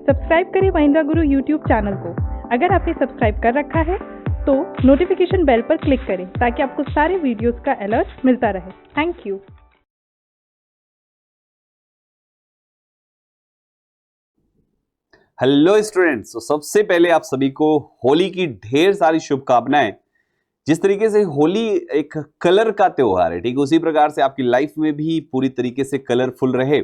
Subscribe करें महिंद्रा गुरु YouTube channel को। अगर आपने सब्सक्राइब कर रखा है तो नोटिफिकेशन बेल पर क्लिक करें ताकि आपको सारे वीडियोस का अलर्ट मिलता रहे। Thank you. हेलो स्टूडेंट्स, तो सबसे पहले आप सभी को होली की ढेर सारी शुभकामनाएं। जिस तरीके से होली एक कलर का त्योहार है, ठीक उसी प्रकार से आपकी लाइफ में भी पूरी तरीके से कलरफुल रहे।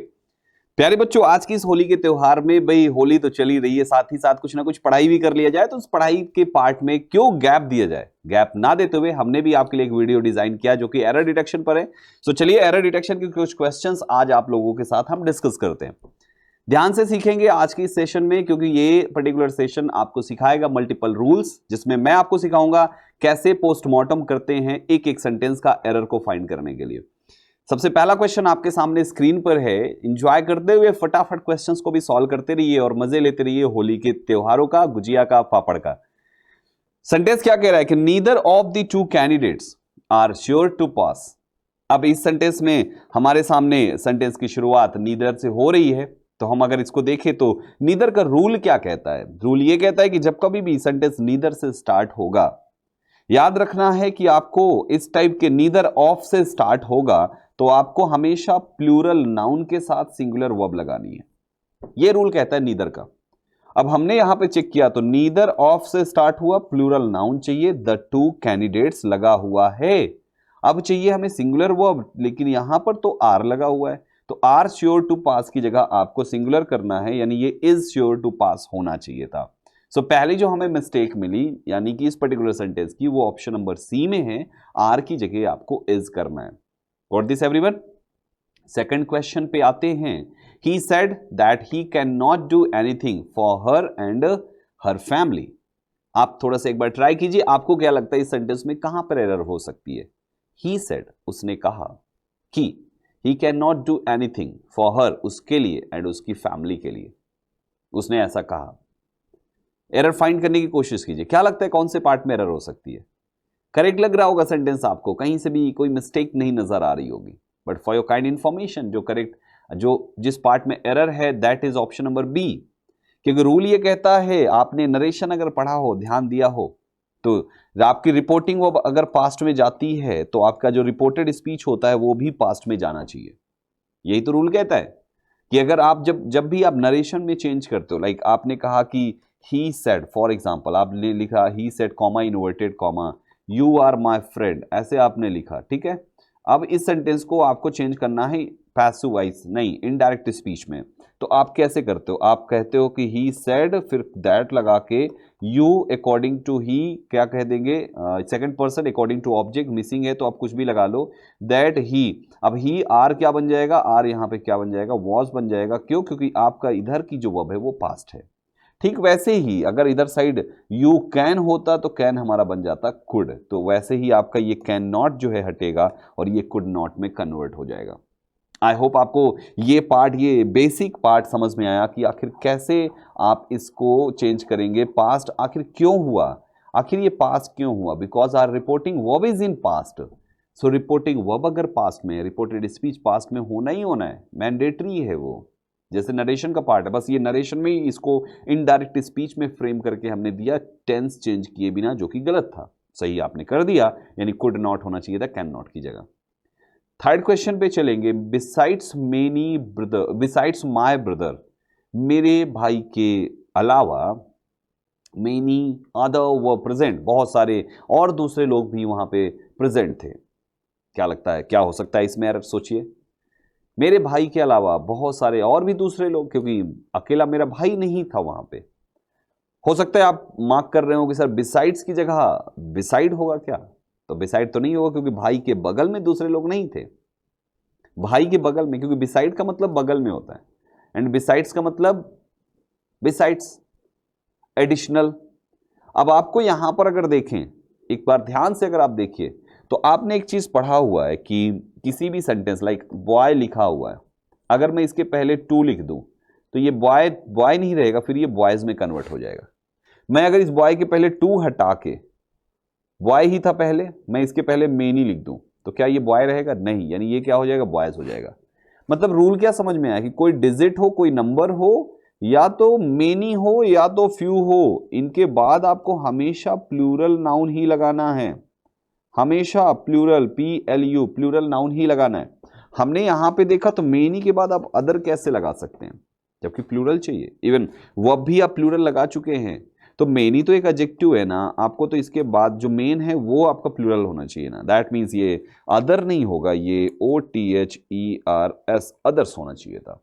प्यारे बच्चों, आज की इस होली के त्योहार में भाई होली तो चली रही है, साथ ही साथ कुछ ना कुछ पढ़ाई भी कर लिया जाए। तो उस पढ़ाई के पार्ट में क्यों गैप दिया जाए? गैप ना देते हुए हमने भी आपके लिए एक वीडियो डिजाइन किया जो कि एरर डिटेक्शन पर है। तो चलिए एरर डिटेक्शन के कुछ क्वेश्चंस आज आप लोगों के साथ हम डिस्कस करते हैं। ध्यान से सीखेंगे आज की इस सेशन में, क्योंकि ये पर्टिकुलर सेशन आपको सिखाएगा मल्टीपल रूल्स, जिसमें मैं आपको सिखाऊंगा कैसे पोस्टमार्टम करते हैं एक एक सेंटेंस का एरर को फाइंड करने के लिए। सबसे पहला क्वेश्चन आपके सामने स्क्रीन पर है। एंजॉय करते हुए फटाफट क्वेश्चंस को भी सॉल्व करते रहिए और मजे लेते रहिए होली के त्योहारों का, गुजिया का, पापड़ का। सेंटेंस क्या कह रहा है कि neither of the two candidates are sure to pass. अब इस सेंटेंस में हमारे सामने सेंटेंस की शुरुआत नीदर से हो रही है, तो हम अगर इसको देखें तो नीदर का रूल क्या कहता है? रूल ये कहता है कि जब कभी भी सेंटेंस नीदर से स्टार्ट होगा, याद रखना है कि आपको इस टाइप के नीदर ऑफ से स्टार्ट होगा तो आपको हमेशा प्लूरल नाउन के साथ सिंगुलर वर्ब लगानी है। यह रूल कहता है नीदर का। अब हमने यहां पे चेक किया तो नीदर ऑफ से स्टार्ट हुआ, प्लूरल नाउन चाहिए, द टू कैंडिडेट्स लगा हुआ है। अब चाहिए हमें सिंगुलर वर्ब, लेकिन यहां पर तो आर लगा हुआ है, तो आर श्योर टू पास की जगह आपको सिंगुलर करना है, यानी ये इज श्योर टू पास होना चाहिए था। सो पहली जो हमें मिस्टेक मिली यानी कि इस पर्टिकुलर सेंटेंस की, वो ऑप्शन नंबर सी में है, आर की जगह आपको इज करना है। Got this everyone? Second question पे आते हैं। He said that he can not do anything for her and her family. आप थोड़ा सा एक बार ट्राई कीजिए, आपको क्या लगता है इस सेंटेंस में कहां पर एरर हो सकती है? ही सेड, उसने कहा कि he can not do anything for her, उसके लिए, एंड उसकी फैमिली के लिए, उसने ऐसा कहा। एरर फाइंड करने की कोशिश कीजिए, क्या लगता है कौन से पार्ट में एरर हो सकती है? करेक्ट लग रहा होगा सेंटेंस आपको, कहीं से भी कोई मिस्टेक नहीं नजर आ रही होगी। But for your kind information, जो करेक्ट, जो जिस पार्ट में एरर है that is option number B. क्योंकि रूल ये कहता है, आपने नरेशन अगर पढ़ा हो, ध्यान दिया हो, तो आपकी रिपोर्टिंग वो अगर पास्ट में जाती है तो आपका जो रिपोर्टेड स्पीच होता है वो भी पास्ट में जाना चाहिए। यही तो रूल कहता है कि अगर आप जब भी आप नरेशन में चेंज करते हो, लाइक आपने कहा कि ही सेड, फॉर एग्जांपल आपने लिखा he said comma inverted comma you are my friend, ऐसे आपने लिखा, ठीक है। अब इस सेंटेंस को आपको चेंज करना है पैसिव वॉइस, नहीं इनडायरेक्ट स्पीच में। तो आप कैसे करते हो? आप कहते हो कि ही सेड, फिर दैट लगा के यू अकॉर्डिंग टू ही क्या कह देंगे, second person according to object, missing है तो आप कुछ भी लगा लो, दैट ही। अब ही आर क्या बन जाएगा? आर यहाँ पे क्या बन जाएगा? वॉज बन जाएगा। क्यों? क्योंकि आपका इधर की जो वर्ब है वो पास्ट है। ठीक वैसे ही अगर इधर साइड यू कैन होता तो कैन हमारा बन जाता कुड, तो वैसे ही आपका ये कैन नॉट जो है हटेगा और ये कुड नॉट में कन्वर्ट हो जाएगा। आई होप आपको ये पार्ट, ये बेसिक पार्ट समझ में आया कि आखिर कैसे आप इसको चेंज करेंगे। पास्ट आखिर क्यों हुआ? आखिर ये पास्ट क्यों हुआ? Because our reporting verb is in past. So reporting verb अगर पास्ट में, रिपोर्टेड स्पीच पास्ट में होना ही होना है, मैंडेटरी है वो। जैसे नरेशन का पार्ट है, बस ये नरेशन में ही इसको इनडायरेक्ट स्पीच में फ्रेम करके हमने दिया, टेंस चेंज किए बिना, जो कि गलत था। सही आपने कर दिया, यानी कुड नॉट होना चाहिए था कैन नॉट की जगह। थर्ड क्वेश्चन पे चलेंगे। Besides many brother, besides my brother, मेरे भाई के अलावा, मेनी अदर वर प्रेजेंट, बहुत सारे और दूसरे लोग भी वहां पे प्रेजेंट थे। क्या लगता है क्या हो सकता है इसमें एरर? सोचिए, मेरे भाई के अलावा बहुत सारे और भी दूसरे लोग, क्योंकि अकेला मेरा भाई नहीं था वहां पे। हो सकता है आप मार्क कर रहे हो कि सर बिसाइड्स की जगह बिसाइड होगा क्या? तो बिसाइड तो नहीं होगा, क्योंकि भाई के बगल में दूसरे लोग नहीं थे। भाई के बगल में, क्योंकि बिसाइड का मतलब बगल में होता है, एंड बिसाइड्स का मतलब बिसाइड्स, एडिशनल। अब आपको यहां पर अगर देखें, एक बार ध्यान से अगर आप देखिए, तो आपने एक चीज पढ़ा हुआ है कि किसी भी सेंटेंस, लाइक बॉय लिखा हुआ है, अगर मैं इसके पहले टू लिख दूं तो ये बॉय बॉय नहीं रहेगा, फिर ये बॉयज में कन्वर्ट हो जाएगा। मैं अगर इस बॉय के पहले टू हटा के, बॉय ही था पहले, मैं इसके पहले मेनी लिख दूं तो क्या ये बॉय रहेगा? नहीं, यानी ये क्या हो जाएगा? बॉयज हो जाएगा। मतलब रूल क्या समझ में आया कि कोई डिजिट हो, कोई नंबर हो, या तो मेनी हो या तो फ्यू हो, इनके बाद आपको हमेशा प्लूरल नाउन ही लगाना है, हमेशा प्लूरल PLU प्लूरल नाउन ही लगाना है। हमने यहां पे देखा तो मेनी के बाद आप अदर कैसे लगा सकते हैं जबकि प्लूरल चाहिए, इवन वर्ब भी आप प्लूरल लगा चुके हैं, तो मेनी तो एक एडजेक्टिव है ना, आपको तो इसके बाद जो मेन है वो आपका प्लूरल होना चाहिए ना, दैट मीन्स ये अदर नहीं होगा, ये OTHERS अदर्स होना चाहिए था।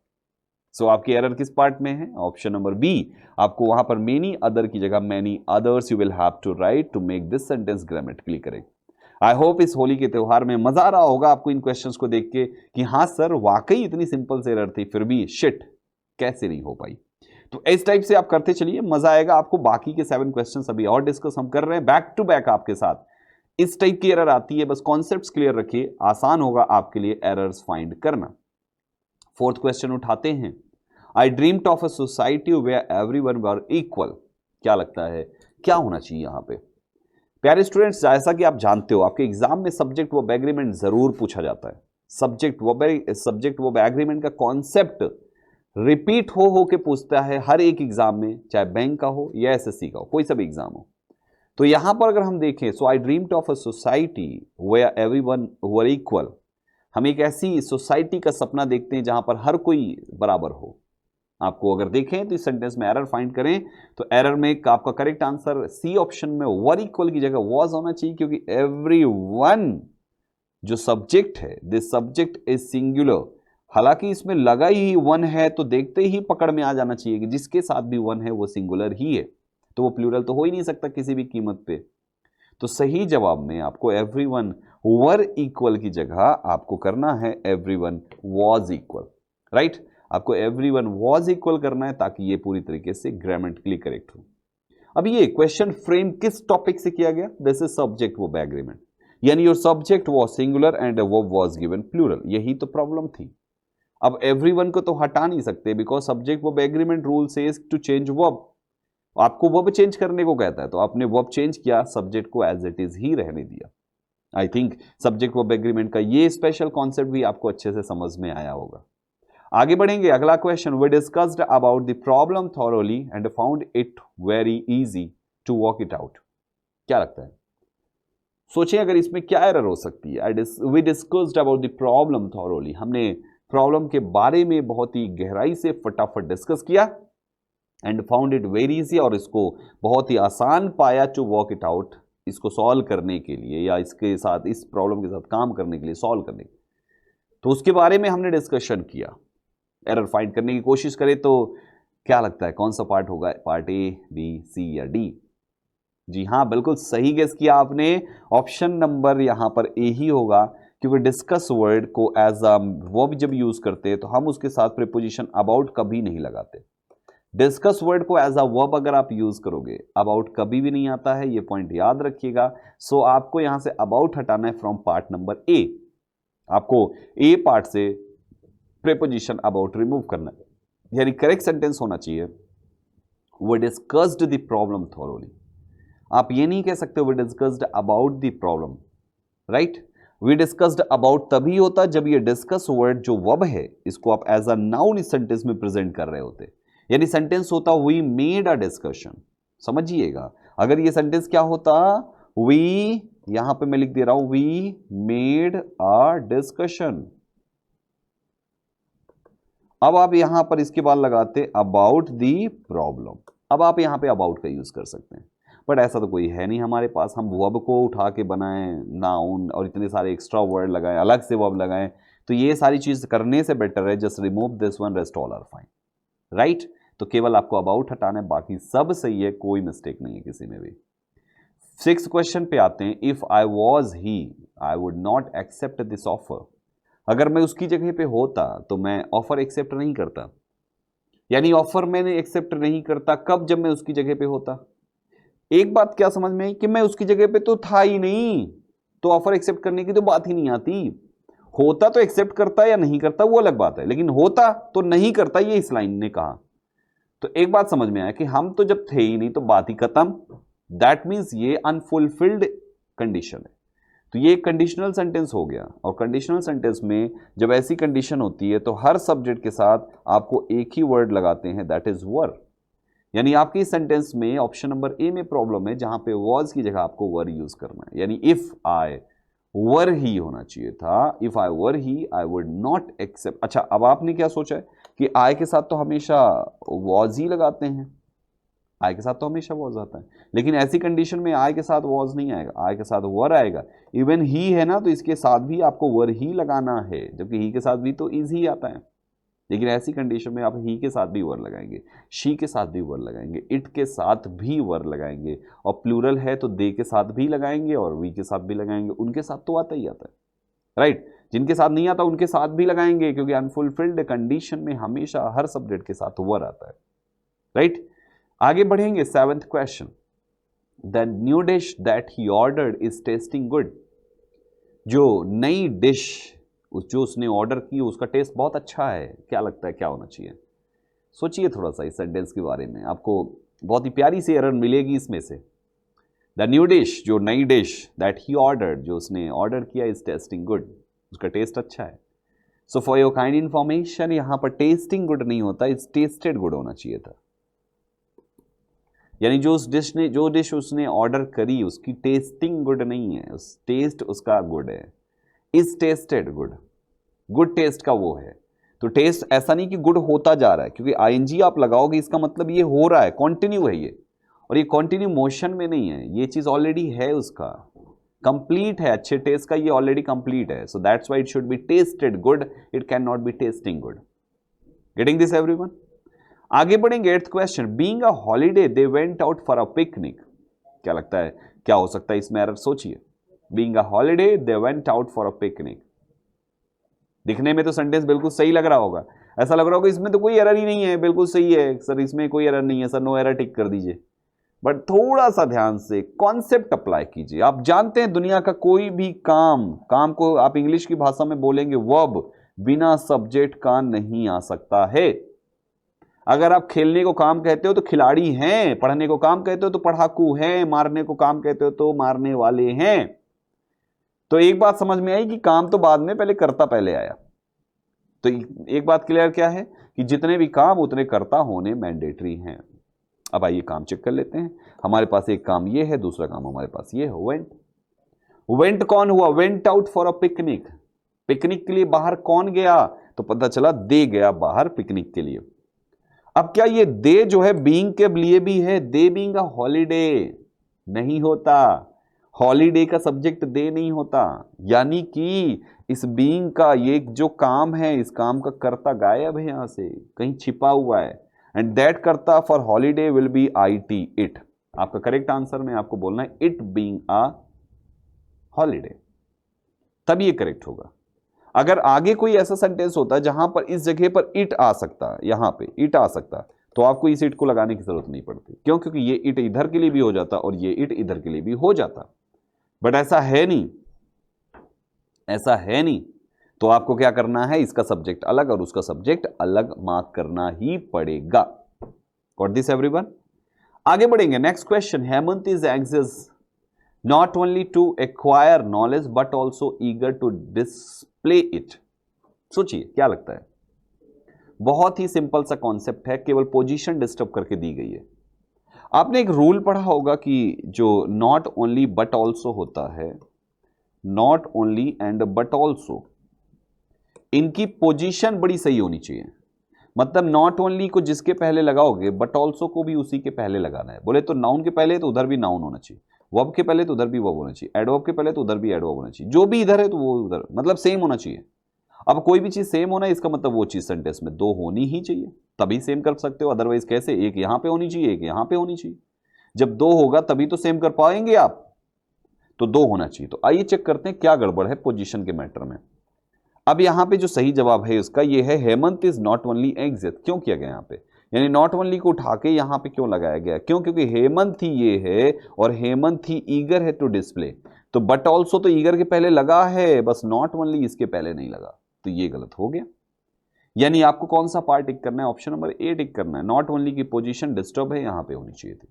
सो आपकी एरर किस पार्ट में है? ऑप्शन नंबर बी, आपको वहां पर मेनी अदर की जगह many others you will have to write to make this sentence grammatically correct. I hope इस होली के त्योहार में मजा आ रहा होगा आपको इन क्वेश्चंस को देख के कि हाँ सर वाकई इतनी सिंपल से एरर थी फिर भी शिट कैसे नहीं हो पाई। तो इस टाइप से आप करते चलिए, मजा आएगा आपको। बाकी के 7 क्वेश्चंस अभी और डिस्कस हम कर रहे हैं बैक टू बैक आपके साथ। इस टाइप की एरर आती है, बस कॉन्सेप्ट्स क्लियर रखिए, आसान होगा आपके लिए एरर्स फाइंड करना। 4th क्वेश्चन उठाते हैं। I dreamed of a society where everyone were equal. क्या लगता है क्या होना चाहिए यहां पे? प्यारे स्टूडेंट्स, जैसा कि आप जानते हो आपके एग्जाम में सब्जेक्ट वर्ब एग्रीमेंट जरूर पूछा जाता है। सब्जेक्ट वर्ब एग्रीमेंट का कॉन्सेप्ट रिपीट हो के पूछता है हर एक एग्जाम में, चाहे बैंक का हो या SSC का हो, कोई सा भी एग्जाम हो। तो यहां पर अगर हम देखें, so I dreamed of a society where everyone were equal, हम एक ऐसी सोसाइटी का सपना देखते हैं जहां पर हर कोई बराबर हो। आपको अगर देखें तो इस सेंटेंस में एरर फाइंड करें तो एरर में आपका करेक्ट आंसर सी ऑप्शन में वर इक्वल की जगह वॉज होना चाहिए, क्योंकि एवरीवन जो सब्जेक्ट है, दिस सब्जेक्ट इज सिंगुलर। हालांकि इसमें लगा ही वन है तो देखते ही पकड़ में आ जाना चाहिए कि जिसके साथ भी वन है वो सिंगुलर ही है, तो वो प्लूरल तो हो ही नहीं सकता किसी भी कीमत पे। तो सही जवाब में आपको एवरीवन वर इक्वल की जगह आपको करना है एवरीवन वॉज इक्वल, राइट। आपको एवरीवन वॉज इक्वल करना है ताकि ये पूरी तरीके से ग्रामेटिकली करेक्ट हो। अब ये क्वेश्चन फ्रेम किस टॉपिक से किया गया? This is subject verb agreement, यानी your subject was singular and verb was given plural, यही तो प्रॉब्लम थी। अब एवरीवन को तो हटा नहीं सकते because subject verb agreement rule says to change verb, आपको वर्ब चेंज करने को कहता है, तो आपने वर्ब चेंज किया, सब्जेक्ट को एज इट इज ही रहने दिया। I think subject verb agreement का ये स्पेशल कॉन्सेप्ट भी आपको अच्छे से समझ में आया होगा। आगे बढ़ेंगे, अगला question, we discussed about the problem thoroughly and found it very easy to work it out. क्या लगता है? सोचिए अगर इसमें क्या एरर हो सकती है। We discussed about the problem thoroughly, हमने प्रॉब्लम के बारे में बहुत ही गहराई से फटाफट डिस्कस किया and found it very easy, और इसको बहुत ही आसान पाया टू वर्क इट आउट, इसको सॉल्व करने के लिए या इसके साथ इस प्रॉब्लम के साथ काम करने के लिए, सॉल्व करने के लिए। तो उसके बारे में हमने डिस्कशन किया। एरर फाइंड करने की कोशिश करें तो क्या लगता है कौन सा पार्ट होगा? पार्ट ए, बी, सी या डी? जी हाँ, बिल्कुल सही गेस किया आपने, ऑप्शन नंबर यहां पर ए ही होगा, क्योंकि डिस्कस वर्ड को एज अ वर्ब जब यूज करते हैं तो हम उसके साथ प्रीपोजिशन अबाउट कभी नहीं लगाते। डिस्कस वर्ड को एज अ वर्ब अगर आप यूज करोगे, अबाउट कभी भी नहीं आता है, ये पॉइंट याद रखिएगा। सो आपको यहां से अबाउट हटाना है फ्रॉम पार्ट नंबर ए, आपको ए पार्ट से प्रीपोजिशन अबाउट रिमूव करना है, यानी करेक्ट सेंटेंस होना चाहिए we discussed the problem thoroughly. आप ये नहीं कह सकते we discussed about the problem, right. We discussed about तभी होता जब ये डिस्कस वर्ड जो वर्ब है इसको आप एज अ नाउन इस सेंटेंस में प्रेजेंट कर रहे होते, यानी सेंटेंस होता वी मेड अ डिस्कशन। समझिएगा, अगर ये सेंटेंस क्या होता, वी, यहां पे मैं लिख दे रहा हूं वी मेड अ डिस्कशन। अब आप यहां पर इसके बाद लगाते अबाउट दी प्रॉब्लम, अब आप यहां पे अबाउट का यूज कर सकते हैं, बट ऐसा तो कोई है नहीं हमारे पास, हम वर्ब को उठा के बनाएं नाउन और इतने सारे एक्स्ट्रा वर्ड लगाएं, अलग से वर्ब लगाएं, तो ये सारी चीज करने से बेटर है just remove this one, rest all are fine, right. तो केवल आपको अबाउट हटाना है, बाकी सब सही है, कोई मिस्टेक नहीं है किसी में भी। 6th क्वेश्चन पे आते हैं, if I was he I would not accept this offer. अगर मैं उसकी जगह पे होता तो मैं ऑफर एक्सेप्ट नहीं करता, यानी ऑफर मैंने एक्सेप्ट नहीं करता कब? जब मैं उसकी जगह पे होता। एक बात क्या समझ में आई कि मैं उसकी जगह पे तो था ही नहीं, तो ऑफर एक्सेप्ट करने की तो बात ही नहीं आती। होता तो एक्सेप्ट करता या नहीं करता वो अलग बात है, लेकिन होता तो नहीं करता, ये इस लाइन ने कहा। तो एक बात समझ में आया कि हम तो जब थे ही नहीं तो बात ही खत्म, दैट मीन्स ये अनफुलफिल्ड कंडीशन है। तो ये एक कंडीशनल सेंटेंस हो गया। और कंडीशनल सेंटेंस में जब ऐसी कंडीशन होती है तो हर सब्जेक्ट के साथ आपको एक ही वर्ड लगाते हैं, दैट इज वर। यानी आपकी सेंटेंस में ऑप्शन नंबर ए में प्रॉब्लम है, जहां पे वॉज की जगह आपको वर यूज करना है। यानी इफ आई वर ही होना चाहिए था, if I were he I would not accept. अच्छा, अब आपने क्या सोचा है कि आई के साथ तो हमेशा वॉज ही लगाते हैं, आई के साथ तो हमेशा वॉज आता है, लेकिन ऐसी कंडीशन में आई के साथ वॉज नहीं आएगा, आई के साथ वर आएगा। इवन ही है ना, तो इसके साथ भी आपको वर ही लगाना है, जबकि ही के साथ भी तो इज ही आता है। लेकिन ऐसी कंडीशन में आप ही के साथ भी वर लगाएंगे, शी के साथ भी वर लगाएंगे, इट के साथ भी वर लगाएंगे, और प्लूरल है तो दे के साथ भी लगाएंगे और वी के साथ भी लगाएंगे। उनके साथ तो आता ही आता है, राइट। जिनके साथ नहीं आता उनके साथ भी लगाएंगे, क्योंकि अनफुलफिल्ड कंडीशन में हमेशा हर सब्जेक्ट के साथ वर आता है, राइट। आगे बढ़ेंगे, 7th question, the new dish that he ordered is testing good. जो नई डिश जो उसने ऑर्डर की उसका टेस्ट बहुत अच्छा है, क्या लगता है क्या होना चाहिए? सोचिए थोड़ा सा इस सेंटेंस के बारे में, आपको बहुत ही प्यारी सी एरर मिलेगी इसमें से। द न्यू डिश, जो नई डिश, दैट ही ऑर्डर्ड, जो उसने ऑर्डर किया, इज टेस्टिंग गुड, उसका टेस्ट अच्छा है। So for your kind information, यहां पर टेस्टिंग गुड नहीं होता, इज टेस्टेड गुड होना चाहिए था। यानी जो डिश उसने ऑर्डर करी उसकी टेस्टिंग गुड नहीं है, उस टेस्ट उसका गुड है, is tasted good, good taste का वो है। तो टेस्ट ऐसा नहीं कि गुड होता जा रहा है, क्योंकि आईएनजी आप लगाओगे इसका मतलब ये हो रहा है, कंटिन्यू है ये, और ये कंटिन्यू मोशन में नहीं है, ये चीज ऑलरेडी है, उसका कंप्लीट है, अच्छे टेस्ट का ये ऑलरेडी कंप्लीट है। So that's why it should be tested good, it can not be testing good. Getting this everyone? आगे बढ़ेंगे, 8th question, being a holiday they went out for a picnic. क्या लगता है क्या हो सकता है इसमें एरर? सोचिए, being a holiday they went out for a picnic. दिखने में तो सेंटेंस बिल्कुल सही लग रहा होगा, ऐसा लग रहा होगा इसमें तो कोई एरर ही नहीं है, बिल्कुल सही है सर, इसमें कोई एरर नहीं है सर, नो एरर टिक कर दीजिए। बट थोड़ा सा ध्यान से कॉन्सेप्ट अप्लाई कीजिए। आप जानते हैं दुनिया का कोई भी काम को आप इंग्लिश की भाषा में बोलेंगे वर्ब, बिना सब्जेक्ट का नहीं आ सकता है। अगर आप खेलने को काम कहते हो तो खिलाड़ी हैं, पढ़ने को काम कहते हो तो पढ़ाकू हैं, मारने को काम कहते हो तो मारने वाले हैं। तो एक बात समझ में आई कि काम तो बाद में, पहले कर्ता पहले आया। तो एक बात क्लियर क्या है कि जितने भी काम उतने कर्ता होने मैंडेटरी हैं। अब आइए काम चेक कर लेते हैं। हमारे पास एक काम ये है, दूसरा काम हमारे पास ये है, वेंट। वेंट कौन हुआ? Went out for a picnic. Picnic के लिए बाहर कौन गया? तो पता चला दे गया बाहर पिकनिक के लिए। अब क्या ये दे जो है बीइंग के लिए भी है? दे बीइंग अ हॉलीडे नहीं होता, हॉलीडे का सब्जेक्ट दे नहीं होता, यानी कि इस बीइंग का ये जो काम है, इस काम का कर्ता गायब है, यहां से कहीं छिपा हुआ है। एंड दैट कर्ता for holiday will be IT, it. आपका करेक्ट आंसर में आपको बोलना है इट बीइंग अ हॉलीडे, तब ये करेक्ट होगा। अगर आगे कोई ऐसा सेंटेंस होता जहां पर इस जगह पर इट आ सकता, यहां पे इट आ सकता, तो आपको इस इट को लगाने की जरूरत नहीं पड़ती। क्यों? क्योंकि ये इट इधर के लिए भी हो जाता और ये इट इधर के लिए भी हो जाता। बट ऐसा है नहीं, ऐसा है नहीं। तो आपको क्या करना है, इसका सब्जेक्ट अलग और उसका सब्जेक्ट अलग मार्क करना ही पड़ेगा। Got this everyone? आगे बढ़ेंगे, next question, Hemant is anxious not only to acquire knowledge but also eager to display it। सोचिए क्या लगता है? बहुत ही सिंपल सा कॉन्सेप्ट है, केवल पोजीशन डिस्टर्ब करके दी गई है। आपने एक रूल पढ़ा होगा कि जो नॉट ओनली बट ऑल्सो होता है, not only and but also, इनकी पोजीशन बड़ी सही होनी चाहिए। मतलब नॉट ओनली को जिसके पहले लगाओगे बट ऑल्सो को भी उसी के पहले लगाना है। बोले तो नाउन के पहले तो उधर भी नाउन होना चाहिए, वर्ब के पहले तो उधर भी वर्ब होना चाहिए, एडवर्ब के पहले तो उधर भी एडवर्ब होना चाहिए, जो भी इधर है तो वो उधर, मतलब सेम होना चाहिए। अब कोई भी चीज सेम होना है इसका मतलब वो चीज सेंटेंस में दो होनी ही चाहिए, तभी सेम कर सकते हो। अदरवाइज कैसे? एक यहां पे होनी चाहिए, एक यहां पे होनी चाहिए। जब दो होगा तभी तो सेम कर पाएंगे आप, तो दो होना चाहिए। तो आइए चेक करते हैं क्या गड़बड़ है पोजीशन के मैटर में। अब यहां पे जो सही जवाब है उसका ये है, Hemant is not only exist. क्यों किया गया यहां पे? यानी नॉट ओनली को उठा के यहां पे क्यों लगाया गया? क्यों? क्योंकि हेमंत ही ये है और हेमंत ही ईगर है टू डिस्प्ले। तो बट ऑल्सो तो ईगर के पहले लगा है, बस नॉट ओनली इसके पहले नहीं लगा, तो ये गलत हो गया। यानी आपको कौन सा पार्ट टिक करना है? ऑप्शन नंबर ए टिक करना है। नॉट ओनली की पोजीशन डिस्टर्ब है, यहां पे होनी चाहिए थी।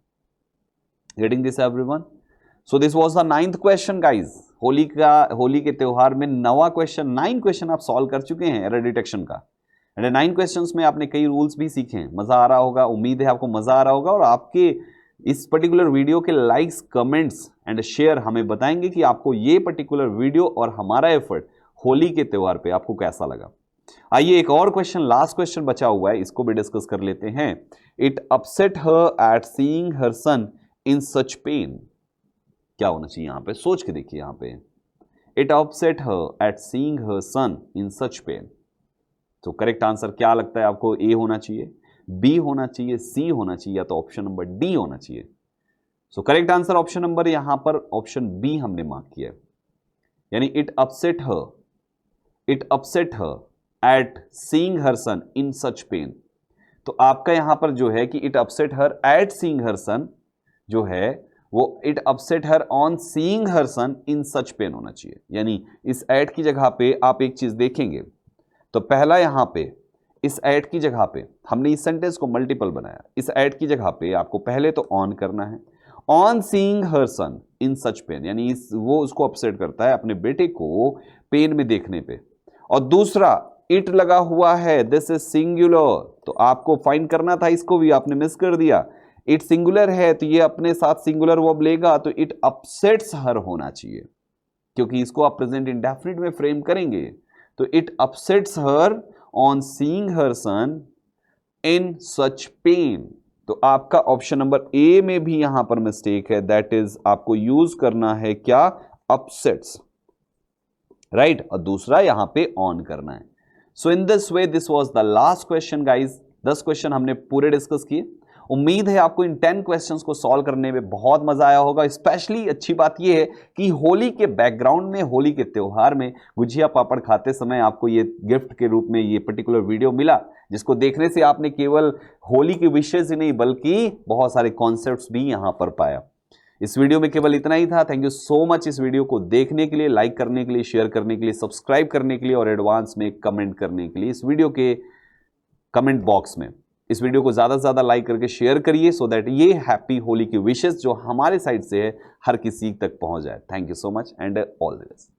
Getting this everyone? So this was the 9th question guys. Holi के त्योहार में 9वां क्वेश्चन, 9 क्वेश्चन आप सॉल्व कर चुके हैं एरर डिटेक्शन का। एंड 9 क्वेश्चंस में आपने कई रूल्स भी सीखे हैं। मजा आ रहा होगा, उम्मीद है आपको मजा आ रहा होगा। और आपके इस पर्टिकुलर वीडियो के लाइक्स, कमेंट्स एंड शेयर हमें बताएंगे कि आपको ये पर्टिकुलर वीडियो और हमारा एफर्ट होली के त्योहार पे आपको कैसा लगा। आइए एक और क्वेश्चन, लास्ट क्वेश्चन बचा हुआ है, इसको भी डिस्कस कर लेते हैं। It upset her at seeing her son in such pain. क्या होना चाहिए यहां पे, सोच के देखिए यहां पे। It upset her at seeing her son in such pain. तो करेक्ट आंसर क्या लगता है आपको? ए होना चाहिए, बी होना चाहिए, सी होना चाहिए, या तो ऑप्शन नंबर डी होना चाहिए। So correct answer option number, यहां पर ऑप्शन बी हमने मार्क किया है, यानी it upset her at seeing her son in such pain. तो आपका यहां पर जो है कि it upset her at seeing her son जो है वो it upset her on seeing her son in such pain होना चाहिए। यानी इस एट की जगह पे आप एक चीज देखेंगे, तो पहला यहां पे इस एट की जगह पे हमने इस सेंटेंस को मल्टीपल बनाया। इस एट की जगह पे आपको पहले तो ऑन करना है, on seeing her son in such pain, यानी वो उसको अपसेट करता है अपने बेटे को पेन में देखने पे। और दूसरा इट लगा हुआ है, दिस इज सिंगुलर, तो आपको फाइंड करना था, इसको भी आपने मिस कर दिया। इट सिंगुलर है तो ये अपने साथ सिंगुलर वर्ब लेगा, तो इट अपसेट्स हर होना चाहिए, क्योंकि इसको आप प्रेजेंट इंडेफिनिट में फ्रेम करेंगे। तो it upsets her on seeing her son in such pain. तो आपका ऑप्शन नंबर ए में भी यहां पर मिस्टेक है, दैट इज आपको यूज करना है क्या? Upsets, right. और दूसरा यहां पे ऑन करना है। So in this way this was the last question guys. 10 question हमने पूरे डिस्कस किए। उम्मीद है आपको इन 10 क्वेश्चंस को सॉल्व करने में बहुत मजा आया होगा। स्पेशली अच्छी बात यह है कि होली के बैकग्राउंड में, होली के त्योहार में गुजिया पापड़ खाते समय आपको ये गिफ्ट के रूप में ये पर्टिकुलर वीडियो मिला, जिसको देखने से आपने केवल होली के विशेष ही नहीं बल्कि बहुत सारे कॉन्सेप्ट्स भी यहां पर पाया। इस वीडियो में केवल इतना ही था। थैंक यू सो मच इस वीडियो को देखने के लिए, लाइक करने के लिए, शेयर करने के लिए, सब्सक्राइब करने के लिए और एडवांस में कमेंट करने के लिए। इस वीडियो के कमेंट बॉक्स में इस वीडियो को ज्यादा से ज्यादा लाइक करके शेयर करिए, सो दैट ये हैप्पी होली की विशेस जो हमारे साइड से है हर किसी तक पहुंच जाए। Thank you so much and all the best.